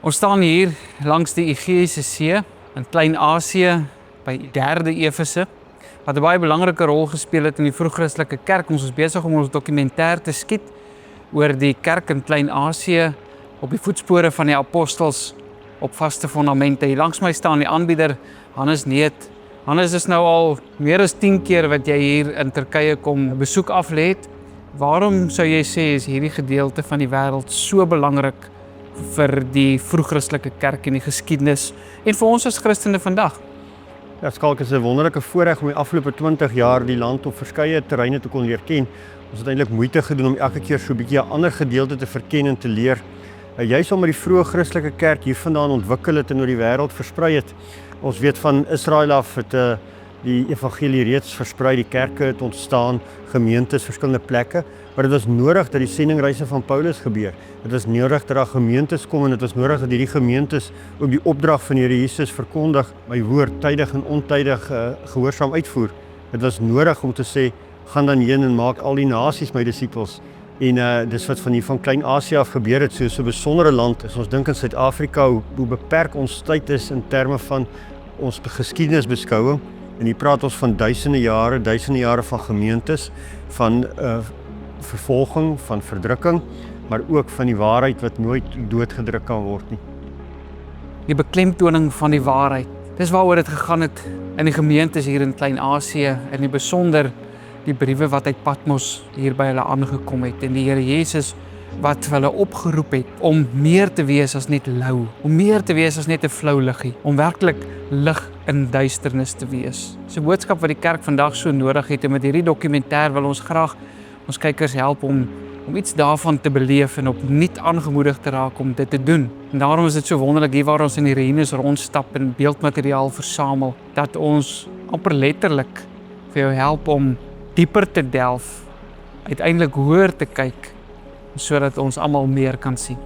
Ons staan hier langs die Egeïese See in Klein-Asië by die derde Efese, wat 'n baie belangrike rol gespeel het in die vroeg-Christelike kerk. Ons is besig om ons dokumentêr te skiet oor die kerk in Klein-Asië op die voetspore van die apostels op vaste fondamente. Hier langs my staan die aanbieder Hannes Neet. Hannes, is nou al meer as 10 keer wat jy hier in Turkye kom besoek aflê het. Waarom sou jy sê is hierdie gedeelte van die wêreld so belangrik vir die vroeg-Christelike kerk en die geskiedenis en vir ons as Christene vandag? Ja, Skalk, is 'n wonderlike voorreg om die afgelope 20 jaar die land op verskeie terreine te kon leer ken. Ons het eintlik moeite gedoen om elke keer so 'n bietjie 'n ander gedeelte te verken en te leer. Juist omdat die vroeë Christelike kerk hier vandaan ontwikkel het en oor die wêreld versprei het. Ons weet van Israel af het die evangelie reeds versprei, die kerke het ontstaan, gemeentes, verskillende plekke, maar dit was nodig dat die sendingreise van Paulus gebeur. Dit was nodig dat daar gemeentes kom en dit was nodig dat hierdie gemeentes ook die opdrag van die Here Jesus verkondig, my woord tydig en ontydig gehoorsaam uitvoer. Dit was nodig om te sê, gaan dan heen en maak al die nasies my disippels. En dis wat van Klein-Asië af gebeur het, so 'n besondere land. As ons dink in Suid-Afrika, hoe beperk ons tyd is in terme van ons geskiedenisbeskouing. En hier praat ons van duisende jare van gemeentes, van vervolging, van verdrukking, maar ook van die waarheid wat nooit doodgedruk kan word nie. Die beklemtoning van die waarheid. Dis waaroor dit gegaan het in die gemeentes hier in Klein-Asië, en in die besonder die briewe wat uit Patmos hier by hulle aangekom het en die Here Jesus wat hulle opgeroep het om meer te wees as net lou, om meer te wees as net 'n flou liggie, om werklik lig in duisternis te wees. Dis 'n boodskap wat die kerk vandag so nodig het, en met hierdie dokumentêr wil ons graag ons kykers help om iets daarvan te beleef en opnuut aangemoedig te raak om dit te doen. En daarom is dit so wonderlik hier waar ons in die ruïnes rondstap en beeldmateriaal versamel, dat ons amper letterlik vir jou help om dieper te delf, uiteindelik hoër te kyk, sodat ons almal meer kan sien.